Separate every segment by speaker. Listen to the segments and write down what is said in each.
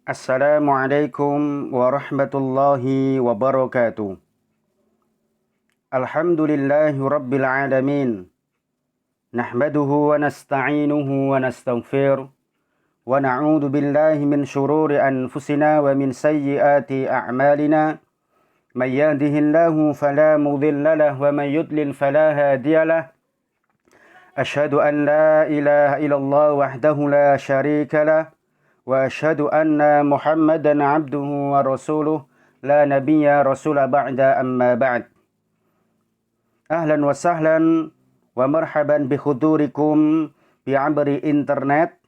Speaker 1: Assalamualaikum warahmatullahi wabarakatuh. Alhamdulillahi rabbil alamin. Nahmaduhu wa nasta'inuhu wa nastaghfir. Wa na'udzu billahi min syururi anfusina wa min sayyiati a'malina. May yahdihillahu fala mudilla lahu wa may yudlil fala hadiya lahu. Asyhadu an la ilaha illallah wahdahu la syarika lahu. Wa asyhadu anna Muhammadan abduhu wa rasuluh la nabiyya rasula ba'da amma ba'd. Ahlan wa sahlan wa marhaban bi khudurikum bi abri internet.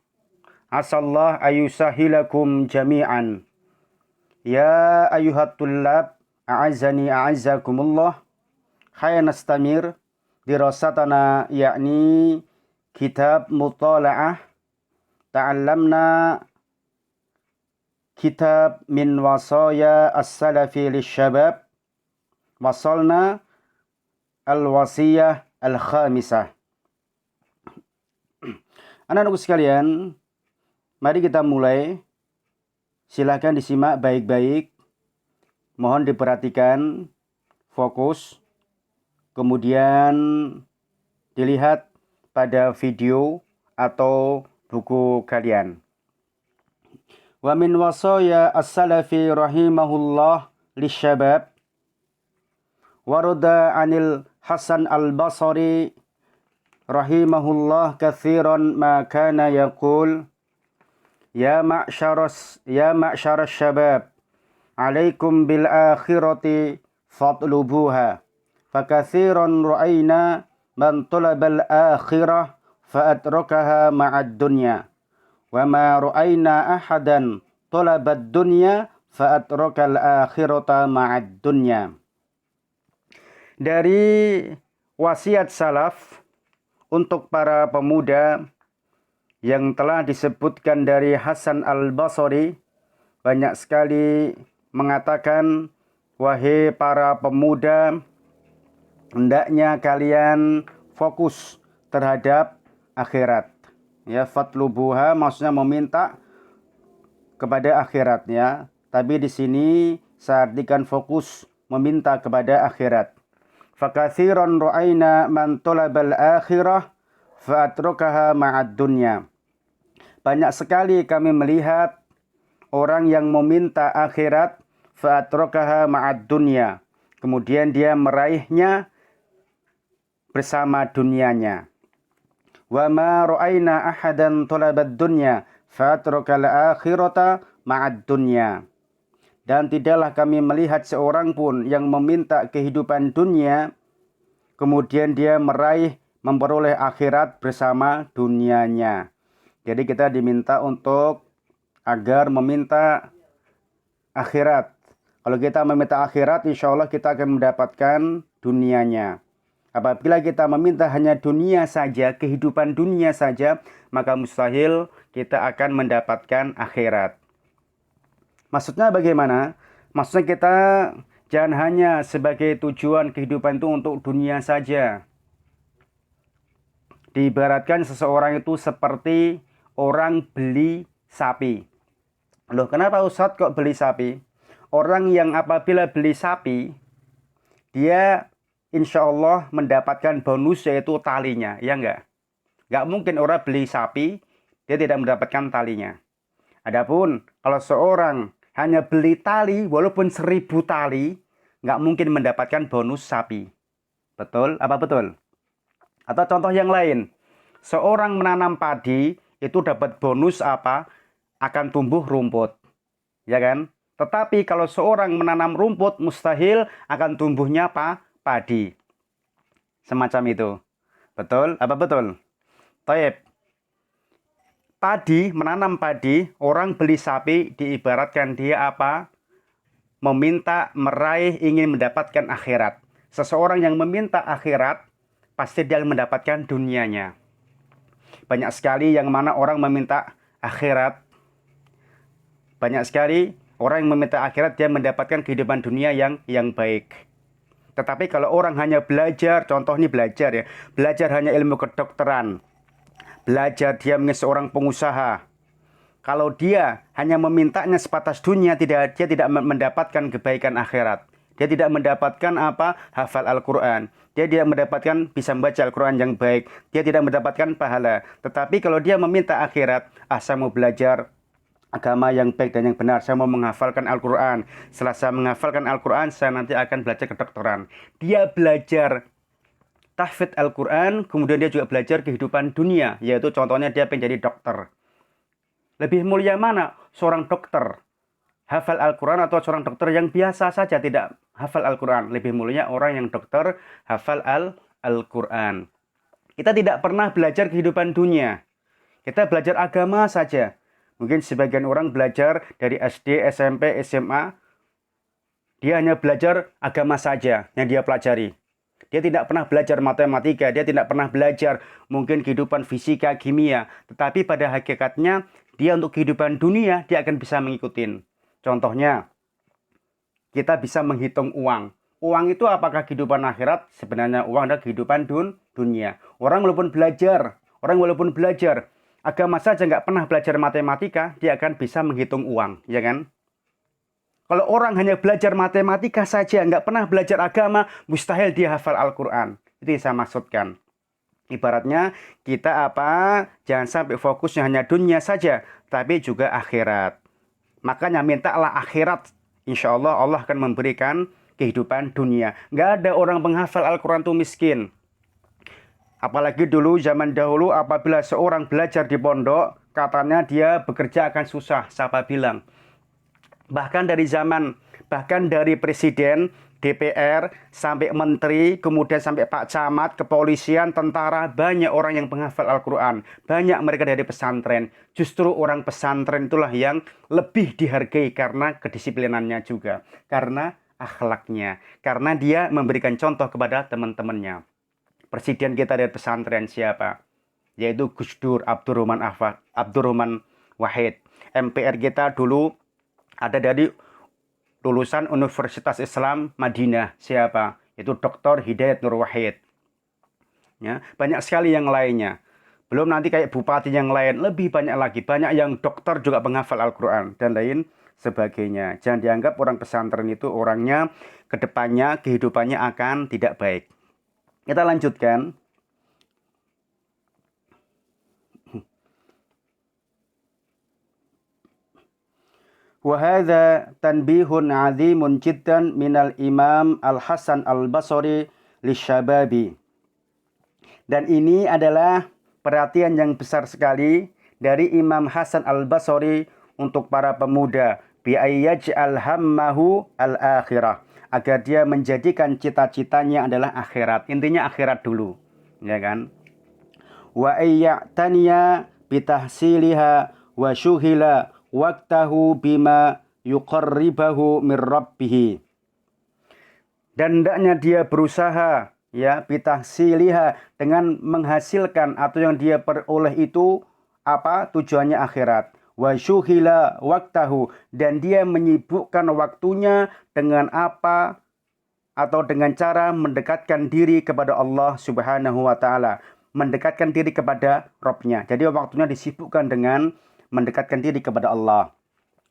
Speaker 1: Asallah ayusahilakum jami'an. Ya ayuhat tullab, a'azzani a'azzakumullah. Khaya nastamir dirasatana yakni kitab mutala'ah. Ta'allamna kitab min wasaya as-salafi lisyabab. Wasalna al-wasiyah al-khamisah. Anak-anakku sekalian, mari kita mulai. Silakan disimak baik-baik. Mohon diperhatikan, fokus. Kemudian dilihat pada video atau buku kalian. Wa min wasaya as-salafi rahimahullah lisyabab. Warada anil Hasan al-Basri rahimahullah kathiran ma kana yaqul ya ma'syaras syabab alaikum bil akhirati fatlubuha fakathiran ra'ayna man talabal akhirah fa'atrakaha ma'ad dunya wa ma ra'ayna ahadan talabad dunya fa'atrakal akhirata ma'ad dunya. Dari wasiat salaf untuk para pemuda yang telah disebutkan dari Hasan al-Basri, banyak sekali mengatakan, wahai para pemuda, hendaknya kalian fokus terhadap akhirat. Ya, fatlubuha maksudnya meminta kepada akhiratnya. Tapi di sini saya artikan fokus meminta kepada akhirat. Fakathiran ra'ayna man talabal akhirah fa'atrakaha ma'ad dunya. Banyak sekali kami melihat orang yang meminta akhirat fa'atrakaha ma'ad dunya. Kemudian dia meraihnya bersama dunianya. Wa ma ra'ayna ahadan talabad dunya fa'atrakal akhirata ma'ad dunya. Dan tidaklah kami melihat seorang pun yang meminta kehidupan dunia, kemudian dia memperoleh akhirat bersama dunianya. Jadi kita diminta untuk agar meminta akhirat. Kalau kita meminta akhirat, insya Allah kita akan mendapatkan dunianya. Apabila kita meminta hanya dunia saja, kehidupan dunia saja, maka mustahil kita akan mendapatkan akhirat. Maksudnya bagaimana? Maksudnya kita jangan hanya sebagai tujuan kehidupan itu untuk dunia saja. Diibaratkan seseorang itu seperti orang beli sapi. Loh, kenapa Ustadz kok beli sapi? Orang yang apabila beli sapi, dia insya Allah mendapatkan bonus yaitu talinya, ya enggak? Enggak mungkin orang beli sapi, dia tidak mendapatkan talinya. Adapun kalau seorang hanya beli tali, walaupun 1000 tali, enggak mungkin mendapatkan bonus sapi. Betul? Apa betul? Atau contoh yang lain, seorang menanam padi, itu dapat bonus apa? Akan tumbuh rumput. Ya kan? Tetapi kalau seorang menanam rumput, mustahil akan tumbuhnya apa? Padi. Semacam itu. Betul? Apa betul? Taib. Padi, menanam padi, orang beli sapi, diibaratkan dia apa? Meminta, meraih, ingin mendapatkan akhirat. Seseorang yang meminta akhirat, pasti dia mendapatkan dunianya. Banyak sekali yang mana orang meminta akhirat. Banyak sekali orang yang meminta akhirat, dia mendapatkan kehidupan dunia yang baik. Tetapi kalau orang hanya belajar, contoh ini belajar ya, belajar hanya ilmu kedokteran, belajar dia menjadi seorang pengusaha, Kalau dia hanya memintanya sebatas dunia, dia tidak mendapatkan kebaikan akhirat. Dia tidak mendapatkan hafal Al-Quran. Dia tidak mendapatkan bisa membaca Al-Quran yang baik. Dia tidak mendapatkan pahala. Tetapi kalau dia meminta akhirat, saya mau belajar agama yang baik dan yang benar. Saya mau menghafalkan Al-Quran. Setelah saya menghafalkan Al-Quran, saya nanti akan belajar kedokteran. Dia belajar tahfidz Al-Quran, kemudian dia juga belajar kehidupan dunia. Yaitu contohnya dia pengen jadi dokter. Lebih mulia mana? Seorang dokter hafal Al-Quran atau seorang dokter yang biasa saja tidak hafal Al-Quran? Lebih mulia orang yang dokter hafal Al-Quran. Kita tidak pernah belajar kehidupan dunia. Kita belajar agama saja. Mungkin sebagian orang belajar dari SD, SMP, SMA. Dia hanya belajar agama saja yang dia pelajari. Dia tidak pernah belajar matematika. Dia tidak pernah belajar mungkin kehidupan fisika, kimia. Tetapi pada hakikatnya, dia untuk kehidupan dunia, dia akan bisa mengikuti. Contohnya, kita bisa menghitung uang. Uang itu apakah kehidupan akhirat? Sebenarnya uang adalah kehidupan dunia. Orang walaupun belajar agama saja nggak pernah belajar matematika, dia akan bisa menghitung uang, ya kan? Kalau orang hanya belajar matematika saja, nggak pernah belajar agama, mustahil dia hafal Al-Quran. Itu yang saya maksudkan. Ibaratnya kita jangan sampai fokusnya hanya dunia saja, tapi juga akhirat. Makanya mintalah akhirat. Insya Allah Allah akan memberikan kehidupan dunia. Nggak ada orang penghafal Al-Quran itu miskin. Apalagi dulu, zaman dahulu, apabila seorang belajar di pondok, katanya dia bekerja akan susah. Siapa bilang? Bahkan dari presiden, DPR, sampai menteri, kemudian sampai Pak Camat, kepolisian, tentara, banyak orang yang penghafal Al-Quran. Banyak mereka dari pesantren. Justru orang pesantren itulah yang lebih dihargai karena kedisiplinannya juga. Karena akhlaknya. Karena dia memberikan contoh kepada teman-temannya. Presiden kita dari pesantren siapa? Yaitu Gus Dur Abdurrahman Wahid. MPR kita dulu ada dari lulusan Universitas Islam Madinah. Siapa? Itu Dr. Hidayat Nur Wahid. Ya, banyak sekali yang lainnya. Belum nanti kayak bupati yang lain, lebih banyak lagi. Banyak yang dokter juga penghafal Al-Quran dan lain sebagainya. Jangan dianggap orang pesantren itu orangnya kedepannya kehidupannya akan tidak baik. Kita lanjutkan. Wa hadza tanbihun 'azimun jiddan minal Imam Al-Hasan Al-Basri lisyababi. Dan ini adalah perhatian yang besar sekali dari Imam Hasan Al-Basri untuk para pemuda. Bi ayyaj'al hammahu al-akhirah. Agar dia menjadikan cita-citanya adalah akhirat. Intinya akhirat dulu. Ya kan? Wa ayya'taniya bitahsiliha wa syuhila waqtahu bima yuqarribahu min rabbih. Dan hendaknya dia berusaha bitahsiliha dengan menghasilkan atau yang dia peroleh itu tujuannya akhirat. Wa syuhila waqtahu, dan dia menyibukkan waktunya dengan atau dengan cara mendekatkan diri kepada Allah Subhanahu wa taala, mendekatkan diri kepada Rabb-nya. Jadi waktunya disibukkan dengan mendekatkan diri kepada Allah.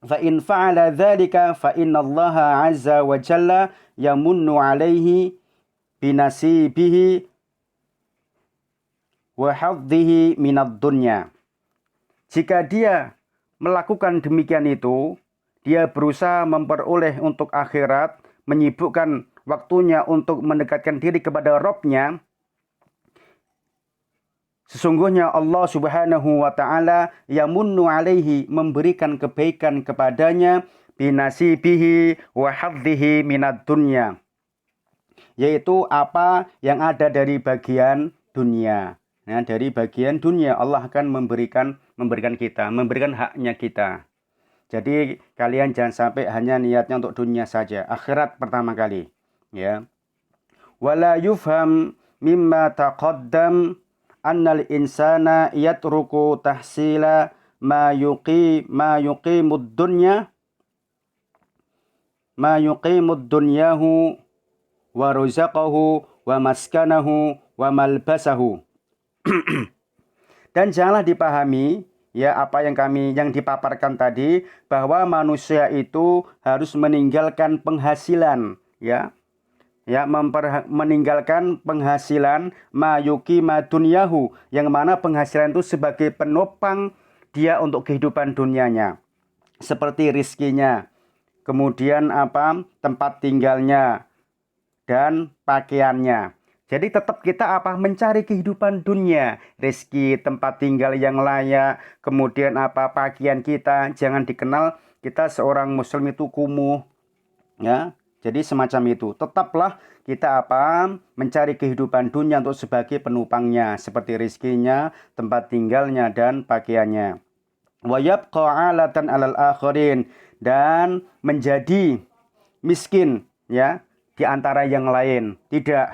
Speaker 1: Fa in fa'ala dzalika fa innallaha 'azza wa jalla yamunnu 'alaihi binasibihi wa hadhihi minad dunya. Jika dia melakukan demikian itu, dia berusaha memperoleh untuk akhirat, menyibukkan waktunya untuk mendekatkan diri kepada Rabb-nya. Sesungguhnya Allah Subhanahu wa taala yamunnu alaihi, memberikan kebaikan kepadanya, binasibihi wa hadhihi minad dunya, yaitu apa yang ada dari bagian dunia. Nah, dari bagian dunia Allah akan memberikan kita, memberikan haknya kita. Jadi kalian jangan sampai hanya niatnya untuk dunia saja, akhirat pertama kali, ya. Wala yufham mimma taqaddam annal insana yatruku tahsila ma yuqimud dunyahu wa rizqahu wa maskanahu wa malbasahu. Dan janganlah dipahami ya apa yang dipaparkan tadi, bahwa manusia itu harus meninggalkan penghasilan, ya meninggalkan penghasilan mayuki madunyahu, yang mana penghasilan itu sebagai penopang dia untuk kehidupan dunianya, seperti rizkinya, kemudian tempat tinggalnya dan pakaiannya. Jadi tetap kita mencari kehidupan dunia, rezeki, tempat tinggal yang layak, kemudian pakaian kita, jangan dikenal kita seorang muslim itu kumuh, ya. Jadi semacam itu. Tetaplah kita mencari kehidupan dunia untuk sebagai penopangnya, seperti rezekinya, tempat tinggalnya dan pakaiannya. Wa yabqa 'alatan 'alal akharin, dan menjadi miskin, ya, di antara yang lain. Tidak.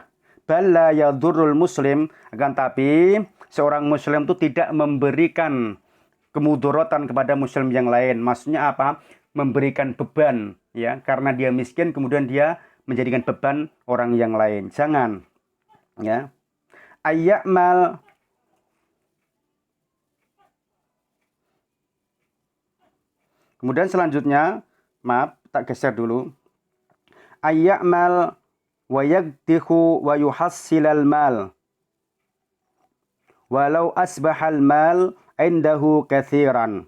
Speaker 1: Balla yadurrul muslim, akan tapi seorang muslim itu tidak memberikan kemudorotan kepada muslim yang lain. Maksudnya memberikan beban, ya, karena dia miskin kemudian dia menjadikan beban orang yang lain. Jangan, ya. Ayyamal, kemudian selanjutnya, maaf tak geser dulu. Ayyamal wa yagdihu wa yuhassilal mal walau asbahal mal indahu kathiran.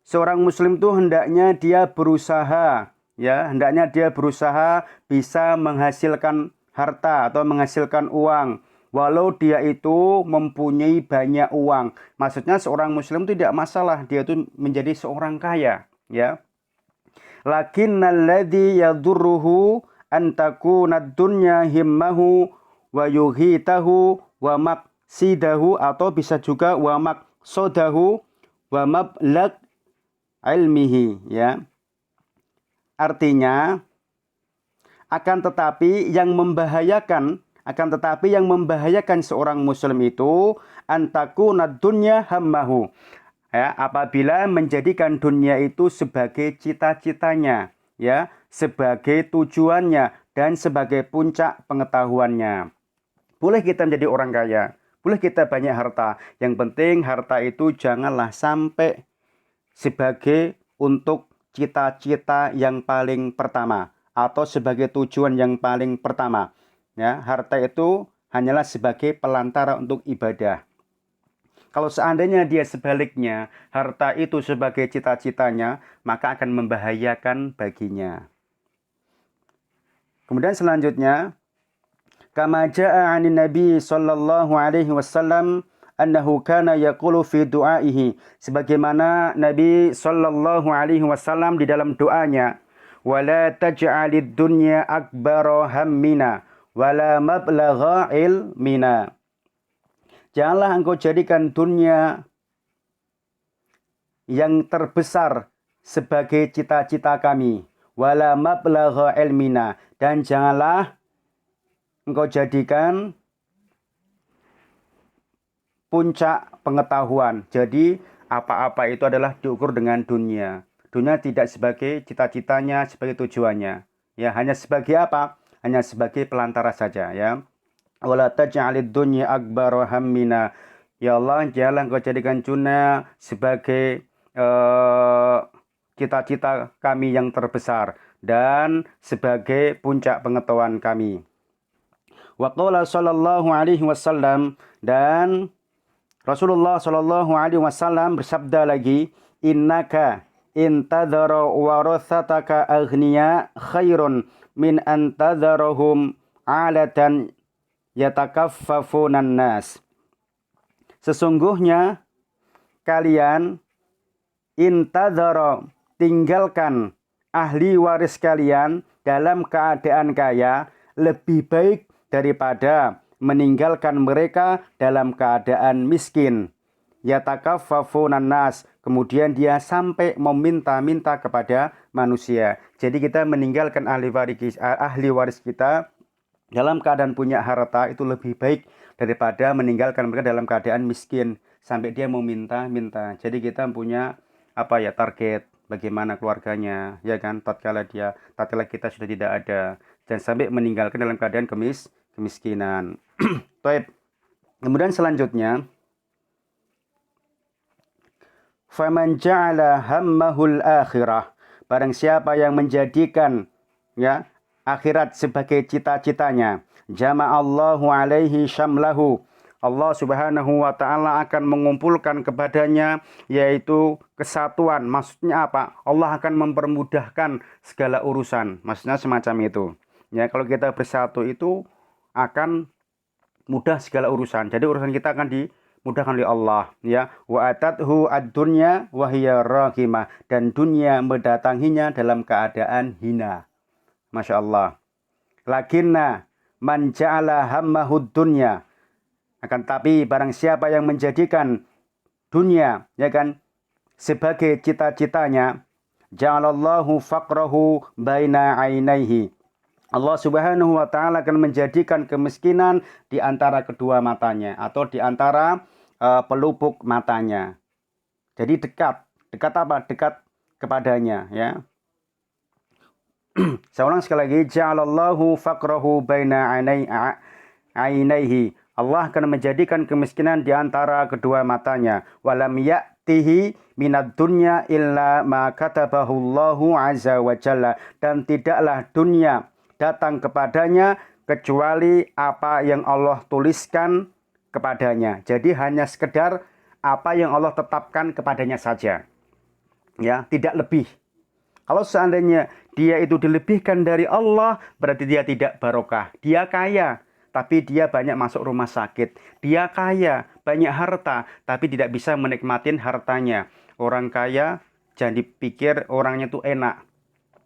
Speaker 1: Seorang muslim itu hendaknya dia berusaha, ya, hendaknya dia berusaha bisa menghasilkan harta atau menghasilkan uang walau dia itu mempunyai banyak uang. Maksudnya seorang muslim tidak masalah dia itu menjadi seorang kaya, ya. Lakinnalladzi yadurruhu an takuna dunya himmahu wa yuhitahu wa maqsidahu, atau bisa juga wa maqsodahu wa mablag ilmihi, ya. Artinya akan tetapi yang membahayakan seorang muslim itu antakuna dunya hammahu, ya, apabila menjadikan dunia itu sebagai cita-citanya, ya, sebagai tujuannya dan sebagai puncak pengetahuannya. Boleh kita menjadi orang kaya, boleh kita banyak harta, yang penting harta itu janganlah sampai sebagai untuk cita-cita yang paling pertama atau sebagai tujuan yang paling pertama, ya. Harta itu hanyalah sebagai pelantara untuk ibadah. Kalau seandainya dia sebaliknya, harta itu sebagai cita-citanya, maka akan membahayakan baginya. Kemudian selanjutnya, kama jaa 'anin nabi sallallahu alaihi wasallam annahu kana yaqulu fi du'aihi, sebagaimana Nabi sallallahu alaihi wasallam di dalam doanya, wala taj'alid dunya akbara hammina wala mablagha ilmina. Janganlah engkau jadikan dunia yang terbesar sebagai cita-cita kami, wala mablagha ilmina, dan janganlah engkau jadikan puncak pengetahuan. Jadi apa-apa itu adalah diukur dengan dunia. Dunia tidak sebagai cita-citanya, sebagai tujuannya. Ya, hanya sebagai hanya sebagai pelantara saja, ya. Wala taj'alid dunya akbara hammina. Ya Allah, janganlah engkau jadikan dunia sebagai cita-cita kami yang terbesar dan sebagai puncak pengetahuan kami. Wa qala sallallahu alaihi wasallam, dan Rasulullah sallallahu alaihi wasallam bersabda lagi, innaka intadhara warathataka aghniya khairun min antadharahum alatan yatakaffafunan nas. Sesungguhnya kalian intadhara, tinggalkan ahli waris kalian dalam keadaan kaya, lebih baik daripada meninggalkan mereka dalam keadaan miskin. Yatakaffafunan nas, kemudian dia sampai meminta-minta kepada manusia. Jadi kita meninggalkan ahli waris kita dalam keadaan punya harta itu lebih baik daripada meninggalkan mereka dalam keadaan miskin sampai dia meminta-minta. Jadi kita punya target bagaimana keluarganya, ya kan, tatkala kita sudah tidak ada, dan sampai meninggalkan dalam keadaan kemiskinan. Kemudian selanjutnya, faman ja'ala hammahul akhirah. Barang siapa yang menjadikan ya akhirat sebagai cita-citanya, jama'allahu alaihi syamlahu. Allah Subhanahu wa taala akan mengumpulkan kepadanya yaitu kesatuan. Maksudnya apa? Allah akan mempermudahkan segala urusan. Maksudnya semacam itu. Ya, kalau kita bersatu itu akan mudah segala urusan. Jadi urusan kita akan dimudahkan oleh Allah, ya. Wa atathu ad-dunya wa hiya raghimah, dan dunia mendatanginya dalam keadaan hina. Masya Allah. Lakinna man ja'ala hammahud dunya. Akan tapi barang siapa yang menjadikan dunia, ya kan, sebagai cita-citanya, ja'alallahu faqrahu baina ainaihi. Allah Subhanahu wa taala akan menjadikan kemiskinan di antara kedua matanya atau di antara pelupuk matanya. Jadi dekat apa? Dekat kepadanya, ya. Saya ulang sekali lagi, ja'alallahu faqrahu baina ainaihi. Allah akan menjadikan kemiskinan di antara kedua matanya. Walam ya'tihi minad dunya illa ma katabahu Allahu azza wa jalla. Dan tidaklah dunia datang kepadanya kecuali apa yang Allah tuliskan kepadanya. Jadi hanya sekedar apa yang Allah tetapkan kepadanya saja. Ya, tidak lebih. Kalau seandainya dia itu dilebihkan dari Allah, berarti dia tidak barokah. Dia kaya, tapi dia banyak masuk rumah sakit. Dia kaya, banyak harta, tapi tidak bisa menikmatin hartanya. Orang kaya, jangan dipikir orangnya itu enak.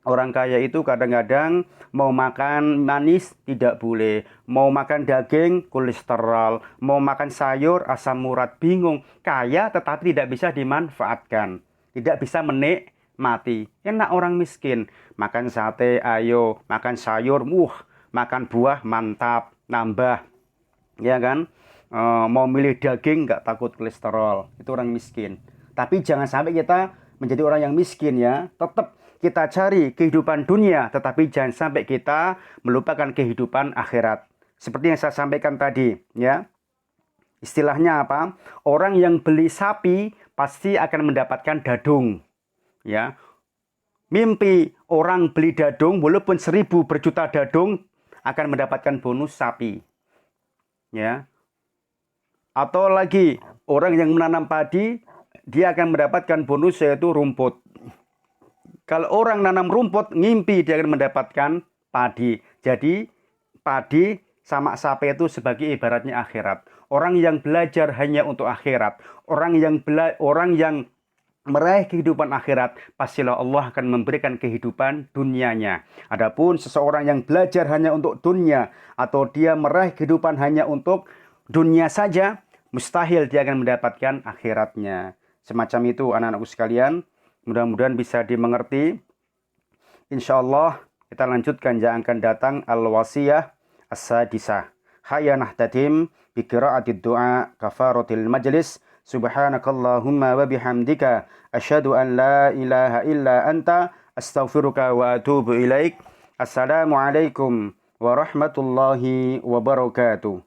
Speaker 1: Orang kaya itu kadang-kadang mau makan manis tidak boleh. Mau makan daging, kolesterol. Mau makan sayur, asam urat, bingung. Kaya tetapi tidak bisa dimanfaatkan. Tidak bisa menikmati. Enak orang miskin. Makan sate, ayo. Makan sayur, makan buah, mantap. Nambah, ya kan, mau milih daging nggak takut kolesterol, itu orang miskin. Tapi jangan sampai kita menjadi orang yang miskin, ya. Tetap kita cari kehidupan dunia, tetapi jangan sampai kita melupakan kehidupan akhirat. Seperti yang saya sampaikan tadi, ya. Istilahnya apa? Orang yang beli sapi pasti akan mendapatkan dadung, ya. Mimpi orang beli dadung, walaupun 1000 berjuta dadung, akan mendapatkan bonus sapi, ya. Atau lagi orang yang menanam padi, dia akan mendapatkan bonus yaitu rumput. Kalau orang nanam rumput, ngimpi dia akan mendapatkan padi. Jadi padi sama sapi itu sebagai ibaratnya akhirat. Orang yang belajar hanya untuk akhirat, orang yang meraih kehidupan akhirat, pastilah Allah akan memberikan kehidupan dunianya. Adapun seseorang yang belajar hanya untuk dunia atau dia meraih kehidupan hanya untuk dunia saja, mustahil dia akan mendapatkan akhiratnya. Semacam itu anak-anakku sekalian, mudah-mudahan bisa dimengerti. Insyaallah kita lanjutkan yang akan datang al-wasiyah as-sadisah. Hayya nahtadim bi qira'atid du'a kafaratil majlis. Subhanakallahumma wa bihamdika asyhadu an la ilaha illa anta astaghfiruka wa atubu ilaik. Assalamualaikum warahmatullahi wabarakatuh.